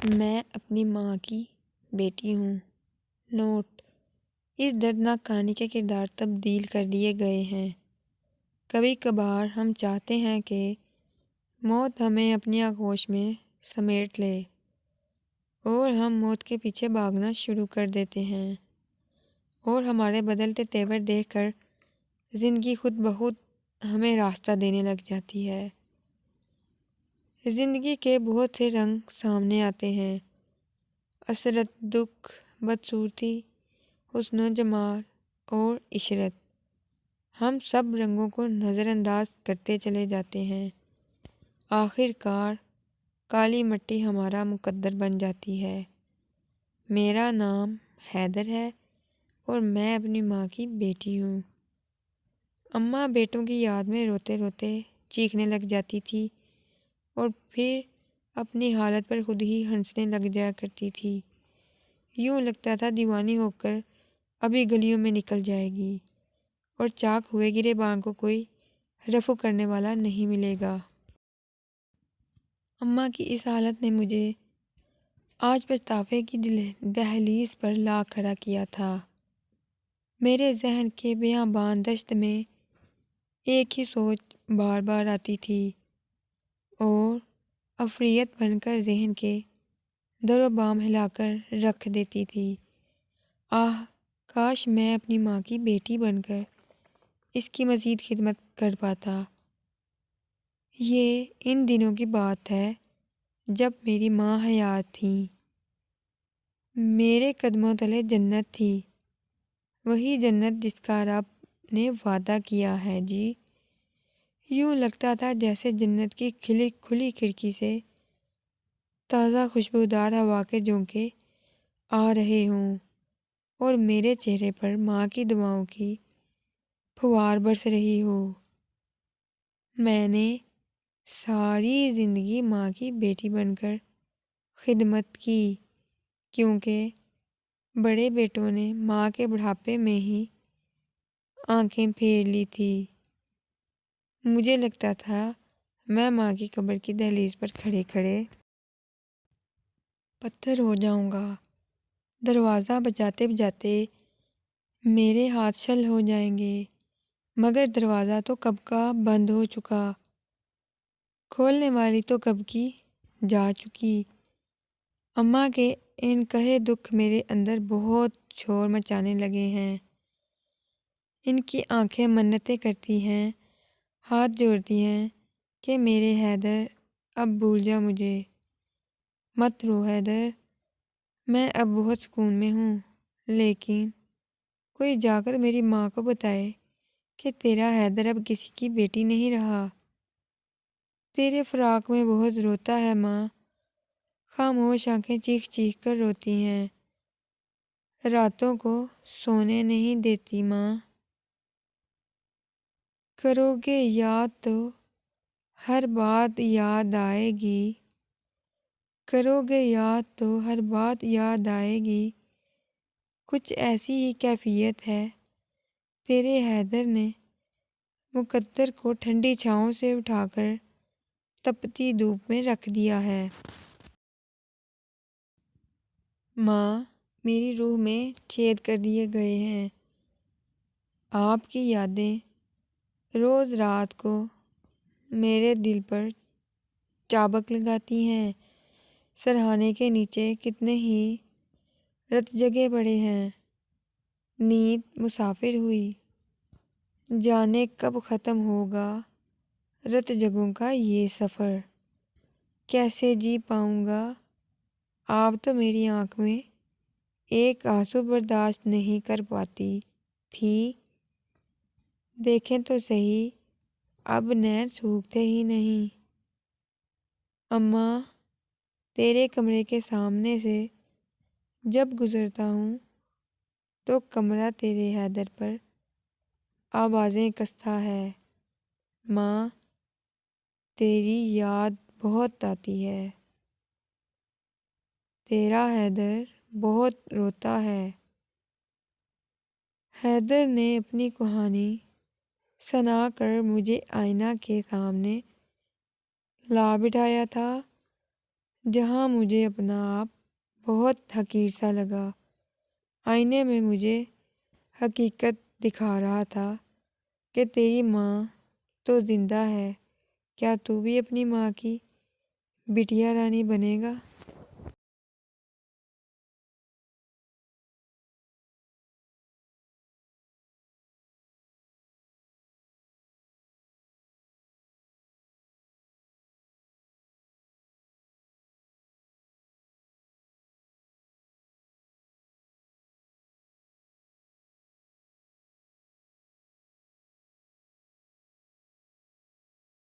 میں اپنی ماں کی بیٹی ہوں۔ نوٹ: اس دردناک کہانی کے کردار تبدیل کر دیے گئے ہیں۔ کبھی کبھار ہم چاہتے ہیں کہ موت ہمیں اپنی آغوش میں سمیٹ لے اور ہم موت کے پیچھے بھاگنا شروع کر دیتے ہیں، اور ہمارے بدلتے تیور دیکھ کر زندگی خود بخود ہمیں راستہ دینے لگ جاتی ہے۔ زندگی کے بہت سے رنگ سامنے آتے ہیں: عسرت، دکھ، بدصورتی، حسن و جمال اور عشرت۔ ہم سب رنگوں کو نظر انداز کرتے چلے جاتے ہیں۔ آخر کار کالی مٹی ہمارا مقدر بن جاتی ہے۔ میرا نام حیدر ہے اور میں اپنی ماں کی بیٹی ہوں۔ اماں بیٹوں کی یاد میں روتے روتے چیخنے لگ جاتی تھی اور پھر اپنی حالت پر خود ہی ہنسنے لگ جایا کرتی تھی۔ یوں لگتا تھا دیوانی ہو کر ابھی گلیوں میں نکل جائے گی اور چاک ہوئے گرے بال کو کوئی رفع کرنے والا نہیں ملے گا۔ اماں کی اس حالت نے مجھے آج پچھتاوے کی دہلیز پر لا کھڑا کیا تھا۔ میرے ذہن کے بیاباں دشت میں ایک ہی سوچ بار بار آتی تھی اور عفریت بن کر ذہن کے در و بام ہلا کر رکھ دیتی تھی۔ کاش میں اپنی ماں کی بیٹی بن کر اس کی مزید خدمت کر پاتا۔ یہ ان دنوں کی بات ہے جب میری ماں حیات تھیں۔ میرے قدموں تلے جنت تھی، وہی جنت جس کا رب نے وعدہ کیا ہے جی۔ یوں لگتا تھا جیسے جنت کی کھلی کھڑکی سے تازہ خوشبودار ہوا کے جھونکے آ رہے ہوں اور میرے چہرے پر ماں کی دعاؤں کی پھوار برس رہی ہو۔ میں نے ساری زندگی ماں کی بیٹی بن کر خدمت کی، کیونکہ بڑے بیٹوں نے ماں کے بڑھاپے میں ہی آنکھیں پھیر لی تھی۔ مجھے لگتا تھا میں ماں کی قبر کی دہلیز پر کھڑے کھڑے پتھر ہو جاؤں گا۔ دروازہ بجاتے بجاتے میرے ہاتھ شل ہو جائیں گے، مگر دروازہ تو کب کا بند ہو چکا، کھولنے والی تو کب کی جا چکی۔ اماں کے ان کہے دکھ میرے اندر بہت شور مچانے لگے ہیں۔ ان کی آنکھیں منتیں کرتی ہیں، ہاتھ جوڑتی ہیں کہ میرے حیدر اب بھول جا مجھے، مت رو حیدر، میں اب بہت سکون میں ہوں۔ لیکن کوئی جا کر میری ماں کو بتائے کہ تیرا حیدر اب کسی کی بیٹی نہیں رہا، تیرے فراق میں بہت روتا ہے ماں۔ خاموش آنکھیں چیخ چیخ کر روتی ہیں، راتوں کو سونے نہیں دیتی ماں۔ کرو گے یاد تو ہر بات یاد آئے گی، کرو گے یاد تو ہر بات یاد آئے گی، کچھ ایسی ہی کیفیت ہے تیرے حیدر نے مقدر کو ٹھنڈی چھاؤں سے اٹھا کر تپتی دھوپ میں رکھ دیا ہے۔ ماں میری روح میں چھید کر دیے گئے ہیں۔ آپ کی یادیں روز رات کو میرے دل پر چابک لگاتی ہیں۔ سرہانے کے نیچے کتنے ہی رت جگے پڑے ہیں، نیند مسافر ہوئی، جانے کب ختم ہوگا رت جگوں کا یہ سفر، کیسے جی پاؤں گا۔ آپ تو میری آنکھ میں ایک آنسو برداشت نہیں کر پاتی تھی، دیکھیں تو سہی اب نین سوکھتے ہی نہیں۔ اماں تیرے کمرے کے سامنے سے جب گزرتا ہوں تو کمرہ تیرے حیدر پر آوازیں کستا ہے۔ ماں تیری یاد بہت آتی ہے، تیرا حیدر بہت روتا ہے۔ حیدر نے اپنی کہانی سنا کر مجھے آئینہ کے سامنے لا بٹھایا تھا، جہاں مجھے اپنا آپ بہت حقیر سا لگا۔ آئینے میں مجھے حقیقت دکھا رہا تھا کہ تیری ماں تو زندہ ہے، کیا تو بھی اپنی ماں کی بٹیا رانی بنے گا؟